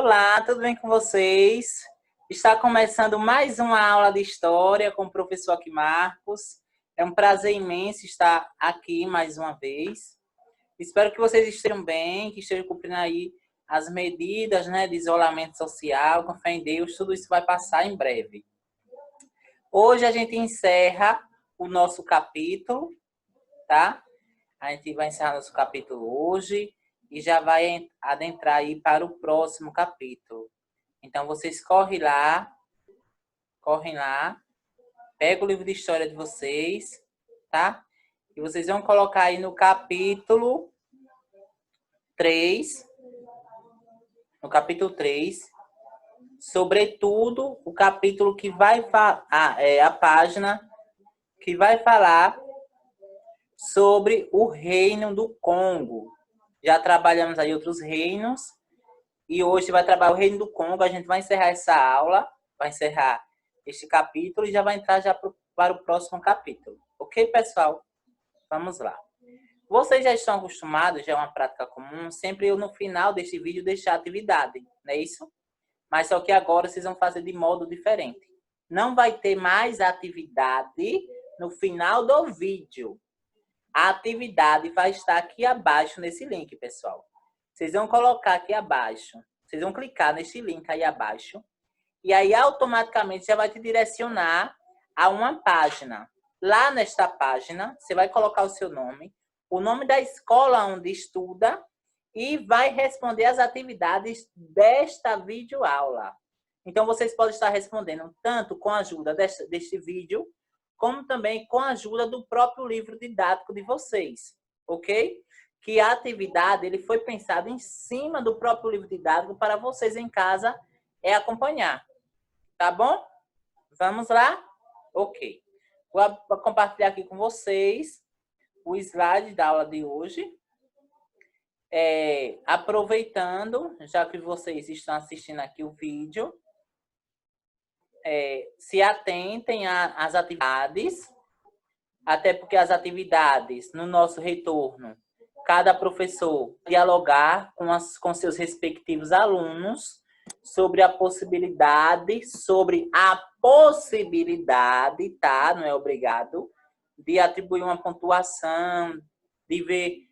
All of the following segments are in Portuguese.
Olá, tudo bem com vocês? Está começando mais uma aula de História com o professor aqui, Marcos. É um prazer imenso estar aqui mais uma vez. Espero que vocês estejam bem, que estejam cumprindo aí as medidas, né, de isolamento social. Com fé em Deus, tudo isso vai passar em breve. Hoje a gente encerra o nosso capítulo, tá? A gente vai encerrar nosso capítulo hoje e já vai adentrar aí para o próximo capítulo. Então, vocês correm lá, pega o livro de história de vocês, tá? E vocês vão colocar aí no capítulo 3, sobretudo o capítulo que vai falar, a página que vai falar sobre o reino do Congo. Já trabalhamos aí outros reinos e hoje vai trabalhar o reino do Congo. A gente vai encerrar essa aula, vai encerrar este capítulo e já vai entrar já para o próximo capítulo. Ok, pessoal? Vamos lá. Vocês já estão acostumados, já é uma prática comum, sempre eu no final deste vídeo deixar a atividade, não é isso? Mas só que agora vocês vão fazer de modo diferente. Não vai ter mais atividade no final do vídeo. A atividade vai estar aqui abaixo nesse link, pessoal. Vocês vão colocar aqui abaixo. Vocês vão clicar nesse link aí abaixo. E aí, automaticamente, já vai te direcionar a uma página. Lá nesta página, você vai colocar o seu nome, o nome da escola onde estuda e vai responder as atividades desta videoaula. Então, vocês podem estar respondendo tanto com a ajuda deste vídeo, como também com a ajuda do próprio livro didático de vocês, ok? Que a atividade ele foi pensado em cima do próprio livro didático para vocês em casa acompanhar. Tá bom? Vamos lá? Ok. Vou compartilhar aqui com vocês o slide da aula de hoje. Aproveitando, já que vocês estão assistindo aqui o vídeo, se atentem às atividades, até porque as atividades, no nosso retorno, cada professor dialogar com seus respectivos alunos sobre a possibilidade, tá? Não é obrigado, de atribuir uma pontuação, de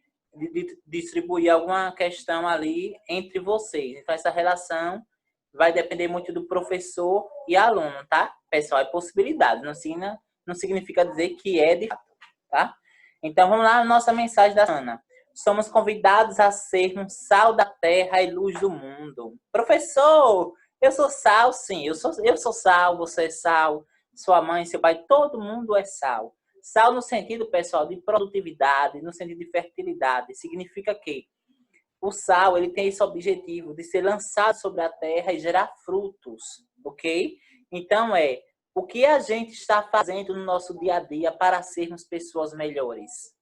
distribuir alguma questão ali entre vocês. Então, essa relação vai depender muito do professor e aluno, tá? Pessoal, é possibilidade, não significa dizer que é de fato, tá? Então, vamos lá, a nossa mensagem da Ana. Somos convidados a sermos sal da terra e luz do mundo. Professor, eu sou sal, sim. Eu sou sal, você é sal, sua mãe, seu pai, todo mundo é sal. Sal no sentido, pessoal, de produtividade, no sentido de fertilidade. Significa que o sal ele tem esse objetivo de ser lançado sobre a terra e gerar frutos, ok? Então, o que a gente está fazendo no nosso dia a dia para sermos pessoas melhores?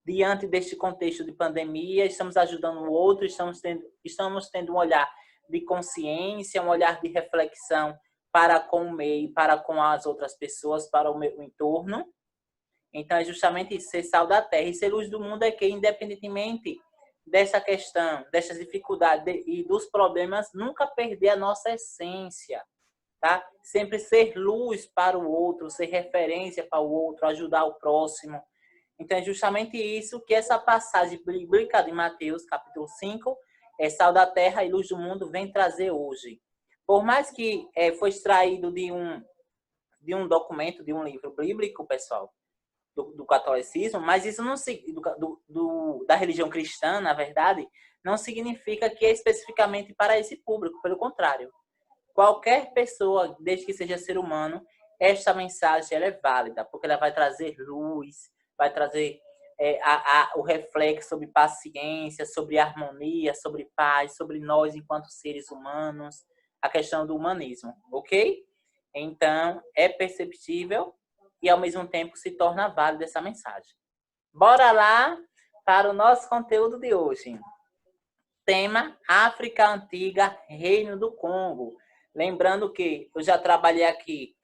Diante deste contexto de pandemia, estamos ajudando o outro, estamos tendo um olhar de consciência, um olhar de reflexão para com o meio, para com as outras pessoas, para o meu entorno. Então, é justamente isso, ser sal da terra. E ser luz do mundo é que, independentemente dessa questão, dessas dificuldades e dos problemas, nunca perder a nossa essência, tá? Sempre ser luz para o outro, ser referência para o outro, ajudar o próximo. Então, é justamente isso que essa passagem bíblica de Mateus, capítulo 5, sal da terra e luz do mundo, vem trazer hoje. Por mais que foi extraído de um documento, de um livro bíblico, pessoal, do catolicismo, mas isso não da religião cristã, na verdade, não significa que é especificamente para esse público, pelo contrário. Qualquer pessoa, desde que seja ser humano, esta mensagem ela é válida, porque ela vai trazer luz, vai trazer o reflexo sobre paciência, sobre harmonia, sobre paz, sobre nós enquanto seres humanos, a questão do humanismo, ok? Então, é perceptível e, ao mesmo tempo, se torna válida essa mensagem. Bora lá para o nosso conteúdo de hoje. Tema: África Antiga, Reino do Congo. Lembrando que eu já trabalhei aqui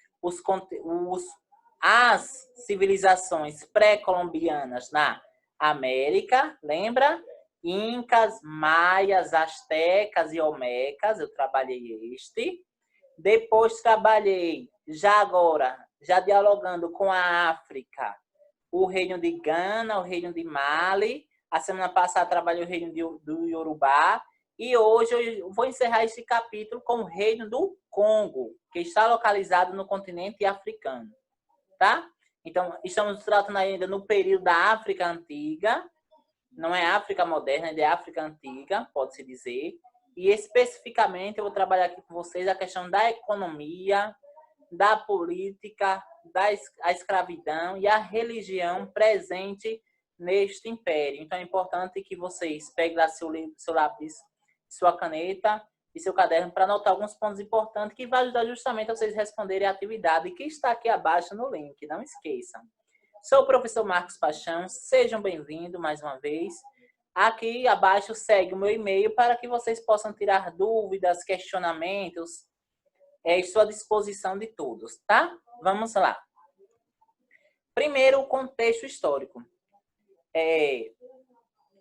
as civilizações pré-colombianas na América, lembra? Incas, Maias, Astecas e Olmecas, eu trabalhei este. Depois trabalhei, já dialogando com a África, o reino de Gana, o reino de Mali. A semana passada trabalhei o reino do Yorubá. E hoje eu vou encerrar este capítulo com o reino do Congo, que está localizado no continente africano. Tá? Então, estamos tratando ainda no período da África Antiga. Não é África moderna, é África Antiga, pode-se dizer. E especificamente eu vou trabalhar aqui com vocês a questão da economia, da política, da escravidão e a religião presente neste império. Então é importante que vocês peguem lá seu lápis, sua caneta e seu caderno para anotar alguns pontos importantes que vai ajudar justamente a vocês responderem a atividade que está aqui abaixo no link. Não esqueçam. Sou o professor Marcos Paixão, sejam bem-vindos mais uma vez. Aqui abaixo segue o meu e-mail para que vocês possam tirar dúvidas, questionamentos. Estou à disposição de todos, tá? Vamos lá. Primeiro, o contexto histórico.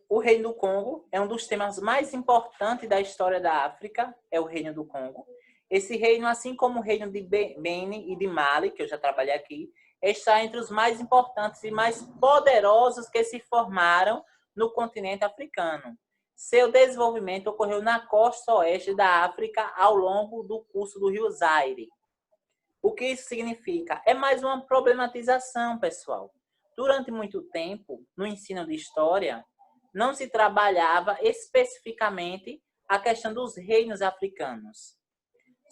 O Reino do Congo é um dos temas mais importantes da história da África, é o Reino do Congo. Esse reino, assim como o reino de Benin e de Mali, que eu já trabalhei aqui, está entre os mais importantes e mais poderosos que se formaram no continente africano. Seu desenvolvimento ocorreu na costa oeste da África ao longo do curso do rio Zaire. O que isso significa? É mais uma problematização, pessoal. Durante muito tempo, no ensino de história, não se trabalhava especificamente a questão dos reinos africanos.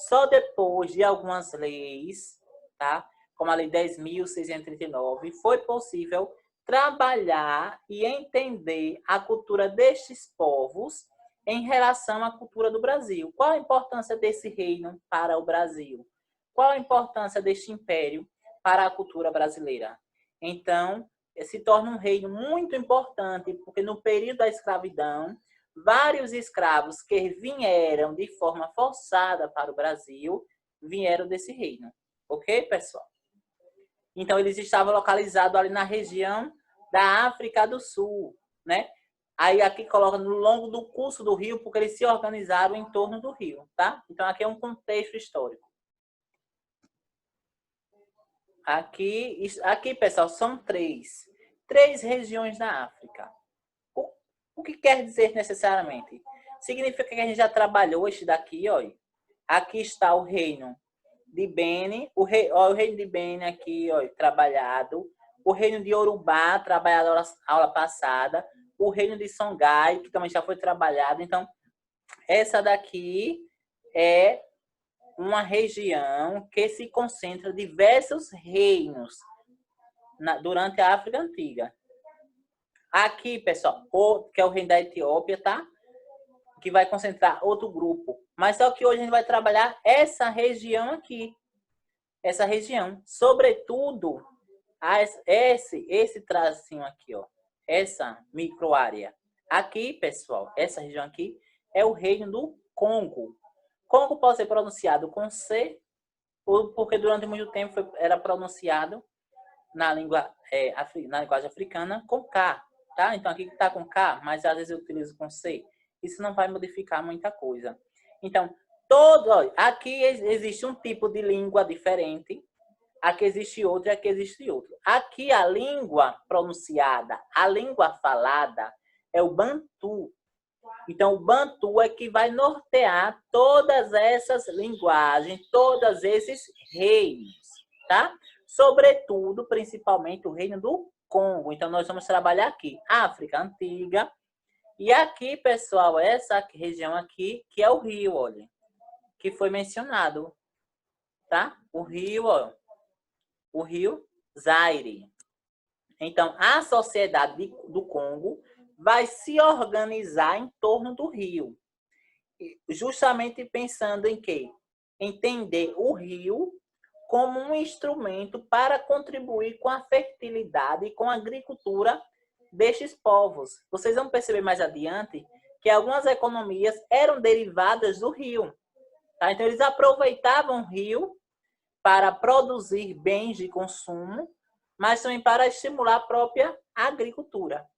Só depois de algumas leis, tá? Como a Lei 10.639, foi possível trabalhar e entender a cultura destes povos em relação à cultura do Brasil. Qual a importância desse reino para o Brasil? Qual a importância deste império para a cultura brasileira? Então, se torna um reino muito importante, porque no período da escravidão, vários escravos que vieram de forma forçada para o Brasil, vieram desse reino. Ok, pessoal? Então, eles estavam localizados ali na região da África do Sul, né? Aí aqui coloca no longo do curso do rio, porque eles se organizaram em torno do rio, tá? Então, aqui é um contexto histórico. Aqui, pessoal, são três regiões da África. O que quer dizer necessariamente? Significa que a gente já trabalhou este daqui, ó. Aqui está o reino de Benin, o reino de Benin aqui, ó, trabalhado. O reino de Yorubá, trabalhado na aula passada. O reino de Songhai, que também já foi trabalhado. Então, essa daqui é uma região que se concentra diversos reinos durante a África Antiga. Aqui, pessoal, que é o reino da Etiópia, tá? Que vai concentrar outro grupo. Mas só que hoje a gente vai trabalhar essa região aqui. Essa região. Sobretudo, esse tracinho aqui, ó. Essa microárea. Aqui, pessoal, essa região aqui é o reino do Congo. Congo pode ser pronunciado com C, porque durante muito tempo era pronunciado na linguagem africana com K. Tá? Então, aqui está com K, mas às vezes eu utilizo com C. Isso não vai modificar muita coisa. Então, aqui existe um tipo de língua diferente, aqui existe outro e aqui existe outro. Aqui a língua pronunciada, a língua falada é o Bantu. Então, o Bantu é que vai nortear todas essas linguagens, todos esses reinos, tá? Sobretudo, principalmente, o reino do Congo. Então, nós vamos trabalhar aqui, África Antiga. E aqui, pessoal, essa região aqui, que é o rio, olha, que foi mencionado, tá? O rio, ó, o rio Zaire. Então, a sociedade do Congo vai se organizar em torno do rio. Justamente pensando em quê? Entender o rio como um instrumento para contribuir com a fertilidade e com a agricultura destes povos. Vocês vão perceber mais adiante que algumas economias eram derivadas do rio. Tá? Então, eles aproveitavam o rio para produzir bens de consumo, mas também para estimular a própria agricultura.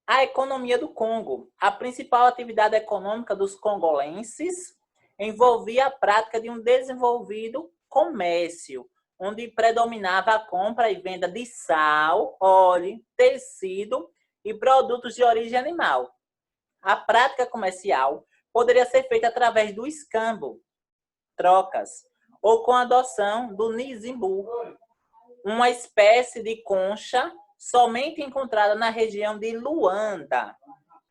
A economia do Congo. A principal atividade econômica dos congolenses envolvia a prática de um desenvolvido comércio, onde predominava a compra e venda de sal, óleo, tecido e produtos de origem animal. A prática comercial poderia ser feita através do escambo, trocas, ou com a adoção do nizimbu, uma espécie de concha somente encontrada na região de Luanda.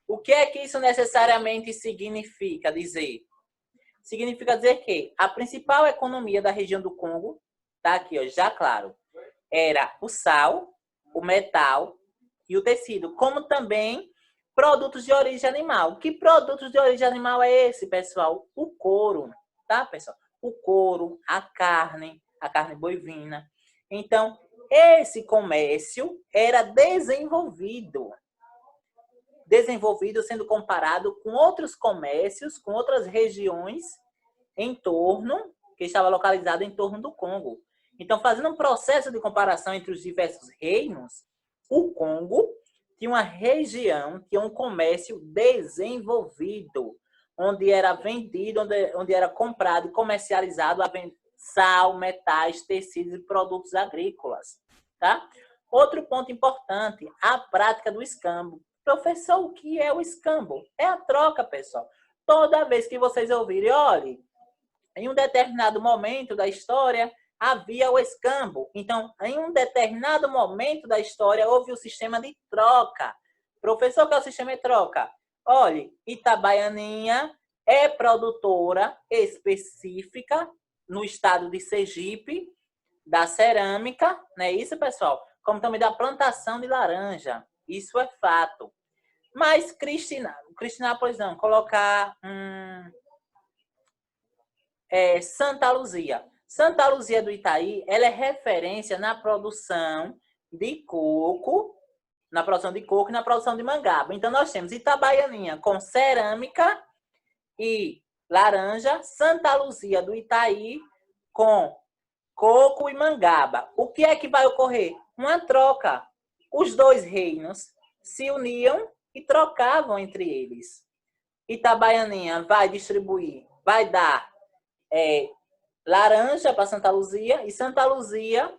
O que é que isso necessariamente significa dizer? Significa dizer que a principal economia da região do Congo, tá aqui, ó, já claro, era o sal, o metal e o tecido, como também produtos de origem animal. Que produtos de origem animal é esse, pessoal? O couro, tá, pessoal? O couro, a carne bovina. Então, esse comércio era desenvolvido sendo comparado com outros comércios, com outras regiões em torno, que estava localizado em torno do Congo. Então, fazendo um processo de comparação entre os diversos reinos, o Congo tinha uma região, tinha um comércio desenvolvido, onde era vendido, onde era comprado e comercializado sal, metais, tecidos e produtos agrícolas. Tá? Outro ponto importante, a prática do escambo. Professor, o que é o escambo? É a troca, pessoal. Toda vez que vocês ouvirem, olhe, em um determinado momento da história, havia o escambo. Então, em um determinado momento da história, houve o sistema de troca. Professor, qual é o sistema de troca? Olhe, Itabaianinha é produtora específica no estado de Sergipe, da cerâmica, não é isso, pessoal? Como também da plantação de laranja. Isso é fato. Mas Cristinápolis não, colocar Santa Luzia. Santa Luzia do Itaí, ela é referência na produção de coco, e na produção de mangaba. Então, nós temos Itabaianinha com cerâmica e laranja, Santa Luzia do Itaí com coco e mangaba. O que é que vai ocorrer? Uma troca. Os dois reinos se uniam e trocavam entre eles. Itabaianinha vai distribuir, vai dar laranja para Santa Luzia, e Santa Luzia,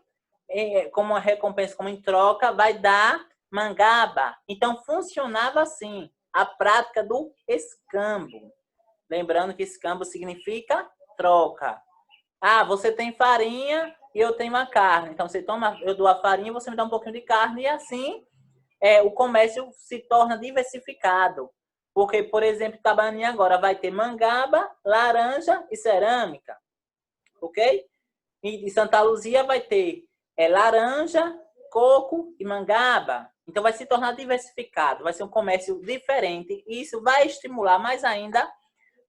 como uma recompensa, como em troca, vai dar mangaba. Então, funcionava assim, a prática do escambo. Lembrando que escambo significa troca. Ah, você tem farinha e eu tenho a carne. Então, eu dou a farinha, você me dá um pouquinho de carne, e assim o comércio se torna diversificado. Porque, por exemplo, Itabaianinha agora vai ter mangaba, laranja e cerâmica. Ok? E Santa Luzia vai ter laranja, coco e mangaba. Então, vai se tornar diversificado, vai ser um comércio diferente. E isso vai estimular mais ainda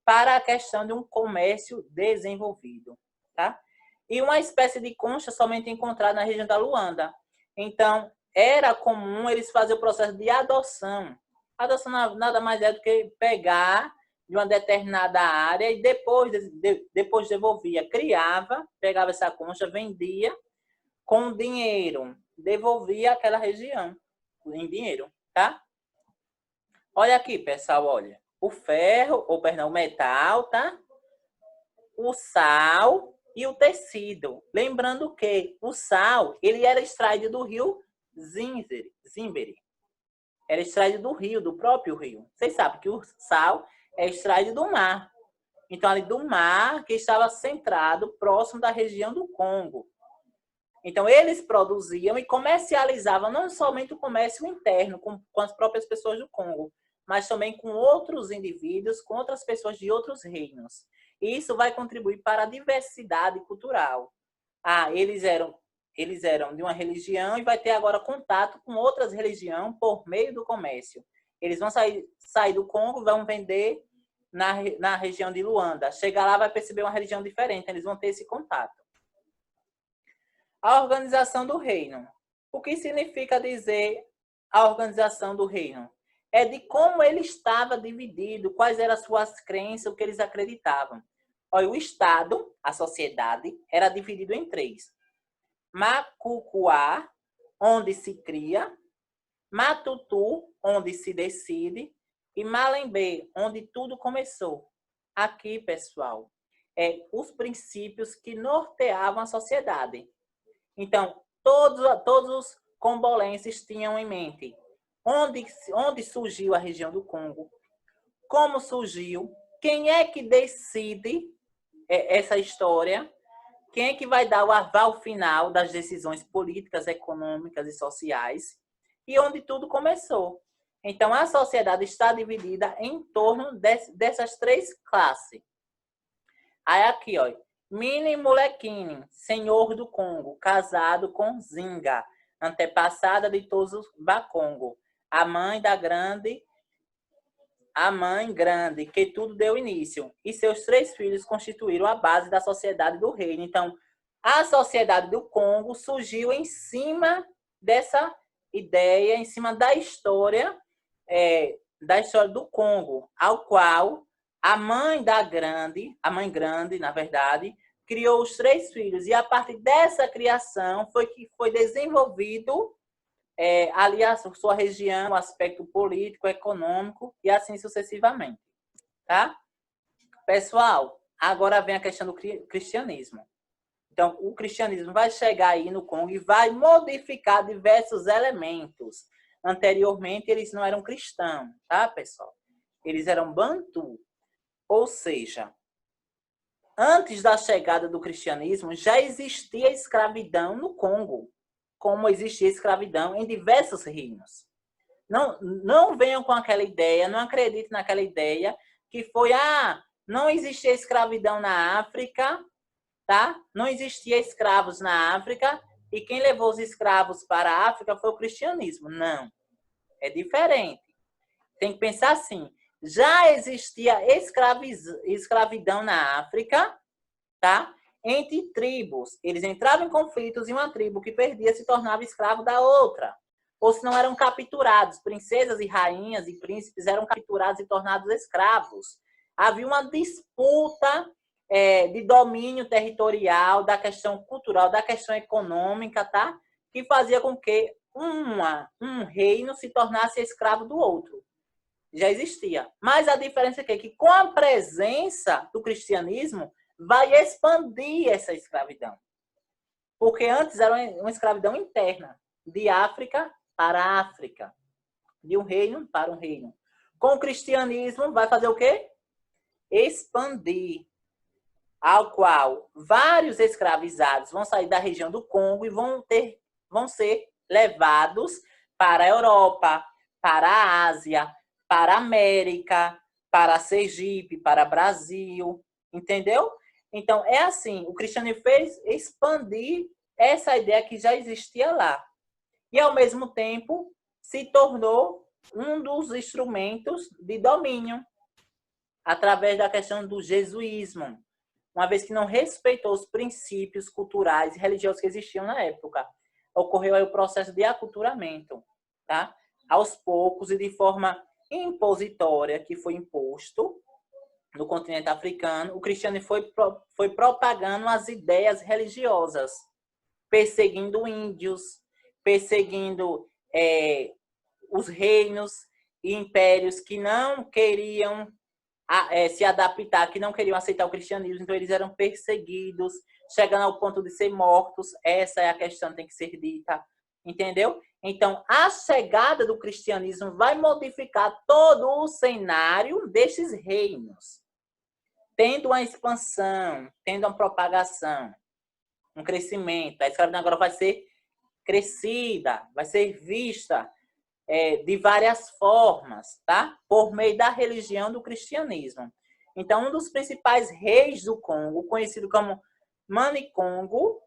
para a questão de um comércio desenvolvido. Tá? E uma espécie de concha somente encontrada na região da Luanda. Então, era comum eles fazerem o processo de adoção. Adoção nada mais é do que pegar de uma determinada área e depois devolvia, criava, pegava essa concha, vendia com dinheiro, devolvia aquela região em dinheiro, tá? Olha aqui, pessoal, olha. O ferro, ou perdão, o metal, tá? O sal e o tecido. Lembrando que o sal, ele era extraído do rio Zimberi. Era extraído do rio, do próprio rio. Vocês sabem que o sal é extraído do mar. Então, ali do mar, que estava centrado próximo da região do Congo. Então, eles produziam e comercializavam não somente o comércio interno com as próprias pessoas do Congo, mas também com outros indivíduos, com outras pessoas de outros reinos. E isso vai contribuir para a diversidade cultural. Ah, eles eram de uma religião e vai ter agora contato com outras religiões por meio do comércio. Eles vão sair do Congo, vão vender na região de Luanda. Chegar lá, vai perceber uma religião diferente, eles vão ter esse contato. A organização do reino. O que significa dizer a organização do reino? É de como ele estava dividido, quais eram as suas crenças, o que eles acreditavam. Olha, o Estado, a sociedade, era dividido em 3. Macucuá, onde se cria. Matutu, onde se decide, e Malembê, onde tudo começou. Aqui, pessoal, os princípios que norteavam a sociedade. Então, todos os congolenses tinham em mente onde surgiu a região do Congo, como surgiu, quem é que decide essa história, quem é que vai dar o aval final das decisões políticas, econômicas e sociais, e onde tudo começou. Então, a sociedade está dividida em torno dessas três classes. Aí aqui, ó, Mini Molequini, senhor do Congo, casado com Zinga, antepassada de todos os Bakongo, a mãe grande, que tudo deu início, e seus 3 filhos constituíram a base da sociedade do reino. Então, a sociedade do Congo surgiu em cima dessa ideia, em cima da história do Congo, ao qual a mãe grande, na verdade, criou os 3 filhos. E a partir dessa criação foi que foi desenvolvido ali a sua região, o aspecto político, econômico e assim sucessivamente. Tá? Pessoal, agora vem a questão do cristianismo. Então, o cristianismo vai chegar aí no Congo e vai modificar diversos elementos. Anteriormente, eles não eram cristãos, tá, pessoal? Eles eram bantu. Ou seja, antes da chegada do cristianismo, já existia escravidão no Congo, como existia escravidão em diversos reinos. Não venham com aquela ideia, não acreditem naquela ideia que foi, não existia escravidão na África, tá? Não existia escravos na África e quem levou os escravos para a África foi o cristianismo. Não, é diferente. Tem que pensar assim, já existia escravidão na África, tá? Entre tribos. Eles entravam em conflitos e uma tribo que perdia se tornava escravo da outra. Ou se não eram capturados. Princesas e rainhas e príncipes eram capturados e tornados escravos. Havia uma disputa de domínio territorial, da questão cultural, da questão econômica, tá? Que fazia com que um reino se tornasse escravo do outro. Já existia. Mas a diferença é que com a presença do cristianismo, vai expandir essa escravidão. Porque antes era uma escravidão interna, de África para África, de um reino para um reino. Com o cristianismo, vai fazer o quê? Expandir, ao qual vários escravizados vão sair da região do Congo e vão ser levados para a Europa, para a Ásia, para a América, para Sergipe, para Brasil, entendeu? Então, é assim, o cristianismo fez expandir essa ideia que já existia lá. E, ao mesmo tempo, se tornou um dos instrumentos de domínio, através da questão do jesuísmo, uma vez que não respeitou os princípios culturais e religiosos que existiam na época. Ocorreu aí o processo de aculturamento, tá? Aos poucos e de forma impositória, que foi imposto no continente africano, o cristianismo foi propagando as ideias religiosas, perseguindo índios, perseguindo os reinos e impérios que não queriam se adaptar, que não queriam aceitar o cristianismo, então eles eram perseguidos, chegando ao ponto de ser mortos. Essa é a questão que tem que ser dita, entendeu? Então, a chegada do cristianismo vai modificar todo o cenário destes reinos, tendo uma expansão, tendo uma propagação, um crescimento. A escravidão agora vai ser crescida, vai ser vista de várias formas, tá? Por meio da religião do cristianismo. Então, um dos principais reis do Congo, conhecido como Manicongo,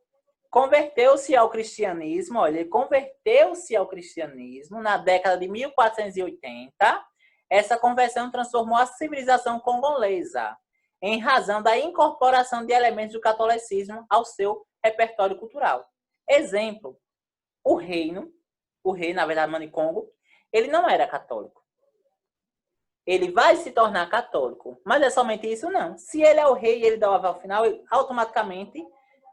converteu-se ao cristianismo. Olha, ele converteu-se ao cristianismo na década de 1480. Essa conversão transformou a civilização congolesa, em razão da incorporação de elementos do catolicismo ao seu repertório cultural. Exemplo, o rei, na verdade, Manicongo, ele não era católico. Ele vai se tornar católico. Mas é somente isso? Não. Se ele é o rei e ele dá o aval final, automaticamente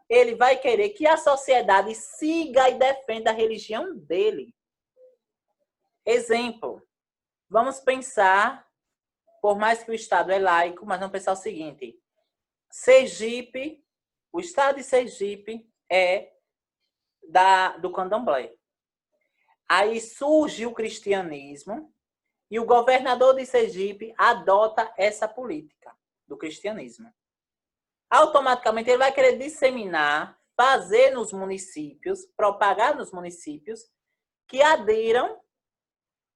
ele vai querer que a sociedade siga e defenda a religião dele. Exemplo, vamos pensar, por mais que o Estado é laico, mas vamos pensar o seguinte, Sergipe, o Estado de Sergipe é do candomblé. Aí surge o cristianismo e o governador de Sergipe adota essa política do cristianismo. Automaticamente ele vai querer disseminar, fazer nos municípios, propagar nos municípios que aderam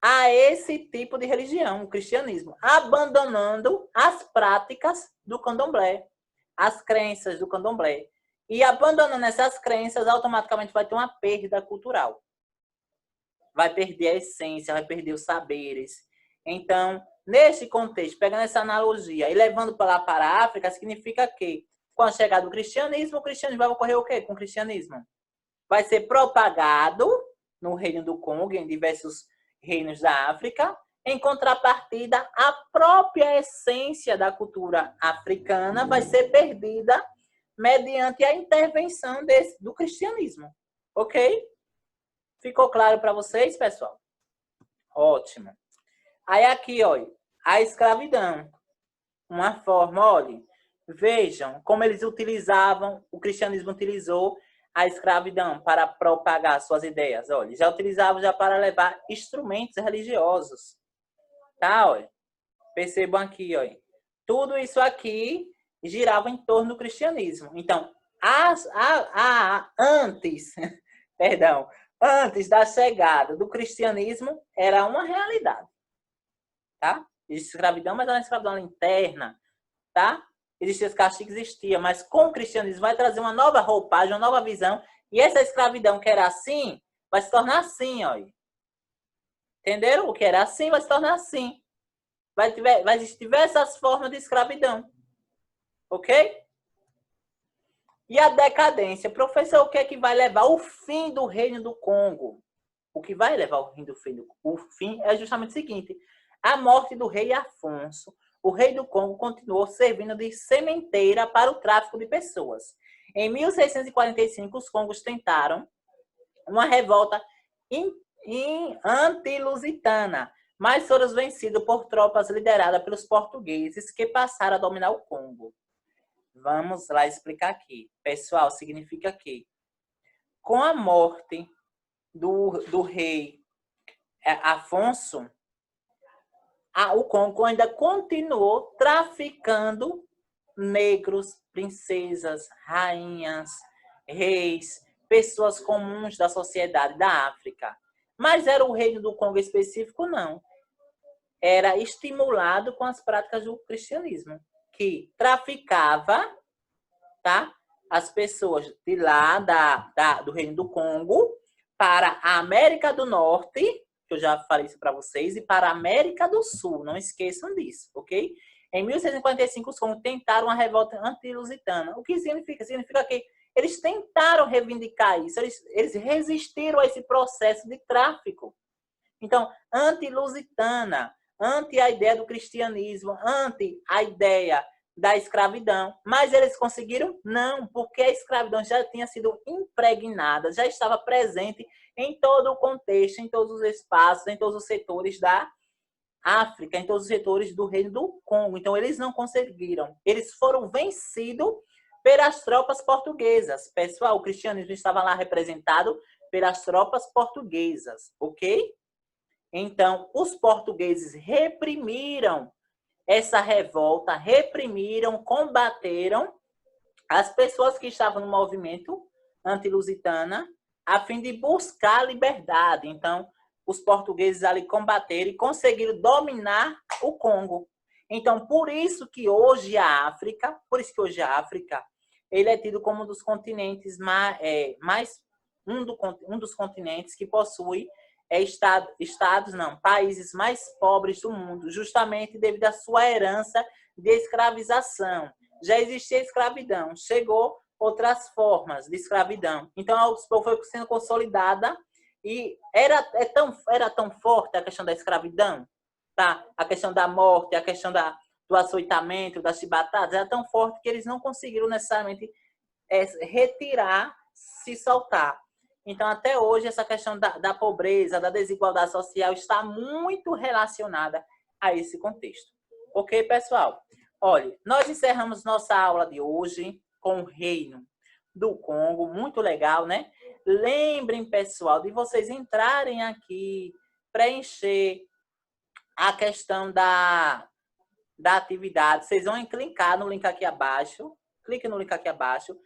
a esse tipo de religião, o cristianismo, abandonando as práticas do candomblé, as crenças do candomblé. E abandonando essas crenças, automaticamente vai ter uma perda cultural. Vai perder a essência, vai perder os saberes. Então, neste contexto, pegando essa analogia e levando para a África, significa que, com a chegada do cristianismo, o cristianismo vai ocorrer o quê com o cristianismo? Vai ser propagado no Reino do Congo, em diversos reinos da África. Em contrapartida, a própria essência da cultura africana vai ser perdida mediante a intervenção do cristianismo. Ok? Ficou claro para vocês, pessoal? Ótimo. Aí aqui, olha, a escravidão. Uma forma, olha, vejam como eles utilizavam, o cristianismo utilizou a escravidão para propagar suas ideias. Olha, já utilizavam já para levar instrumentos religiosos. Tá, olha. Percebam aqui, olha. Tudo isso aqui girava em torno do cristianismo. Então, antes, perdão, antes da chegada do cristianismo, era uma realidade. Tá? Existe escravidão, mas era uma escravidão interna. Tá? Existia esse castigo, existia, mas com o cristianismo vai trazer uma nova roupagem, uma nova visão, e essa escravidão que era assim, vai se tornar assim, ó. Entenderam? O que era assim vai se tornar assim. Vai existir diversas formas de escravidão. Ok? E a decadência? Professor, o que é que vai levar o fim do Reino do Congo? O que vai levar o fim do o fim é justamente o seguinte, a morte do rei Afonso. O rei do Congo continuou servindo de sementeira para o tráfico de pessoas. Em 1645, os congos tentaram uma revolta anti-lusitana, mas foram vencidos por tropas lideradas pelos portugueses que passaram a dominar o Congo. Vamos lá explicar aqui. Pessoal, significa que com a morte do rei Afonso, o Congo ainda continuou traficando negros, princesas, rainhas, reis, pessoas comuns da sociedade da África. Mas era o reino do Congo específico? Não. Era estimulado com as práticas do cristianismo, que traficava, tá, as pessoas de lá, do reino do Congo, para a América do Norte, que eu já falei isso para vocês, e para a América do Sul. Não esqueçam disso, ok? Em 1645, os congos tentaram uma revolta anti-lusitana. O que significa? Significa que eles tentaram reivindicar isso, eles resistiram a esse processo de tráfico. Então, anti-lusitana, anti a ideia do cristianismo, anti a ideia da escravidão. Mas eles conseguiram? Não, porque a escravidão já tinha sido impregnada, já estava presente em todo o contexto, em todos os espaços, em todos os setores da África, em todos os setores do Reino do Congo. Então, eles não conseguiram. Eles foram vencidos pelas tropas portuguesas. Pessoal, o cristianismo estava lá representado pelas tropas portuguesas, ok? Então, os portugueses reprimiram essa revolta, reprimiram, combateram as pessoas que estavam no movimento anti-lusitana a fim de buscar a liberdade. Então, os portugueses ali combateram e conseguiram dominar o Congo. Então, por isso que hoje a África, ele é tido como um dos continentes um dos continentes que possui países mais pobres do mundo, justamente devido à sua herança de escravização. Já existia escravidão, chegou outras formas de escravidão. Então, foi sendo consolidada e era tão forte a questão da escravidão, tá? A questão da morte, a questão do açoitamento, das chibatadas, era tão forte que eles não conseguiram necessariamente retirar, se soltar. Então, até hoje, essa questão da pobreza, da desigualdade social está muito relacionada a esse contexto. Ok, pessoal? Olha, nós encerramos nossa aula de hoje com o Reino do Congo, muito legal, né? Lembrem, pessoal, de vocês entrarem aqui, preencher a questão da atividade. Vocês vão clicar no link aqui abaixo, clique no link aqui abaixo,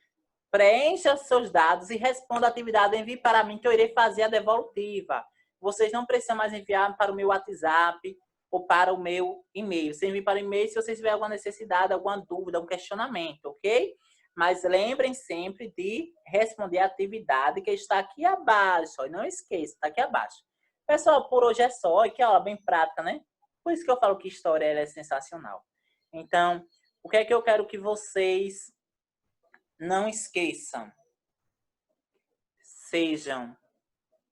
preencha os seus dados e responda a atividade, envie para mim que eu irei fazer a devolutiva. Vocês não precisam mais enviar para o meu WhatsApp ou para o meu e-mail. Você envia para o e-mail se vocês tiverem alguma necessidade, alguma dúvida, um questionamento, ok? Mas lembrem sempre de responder a atividade que está aqui abaixo. E não esqueça, está aqui abaixo. Pessoal, por hoje é só. E que aula bem prática, né? Por isso que eu falo que história é sensacional. Então, o que é que eu quero que vocês não esqueçam? Sejam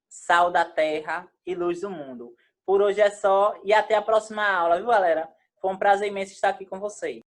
sal da terra e luz do mundo. Por hoje é só e até a próxima aula, viu, galera? Foi um prazer imenso estar aqui com vocês.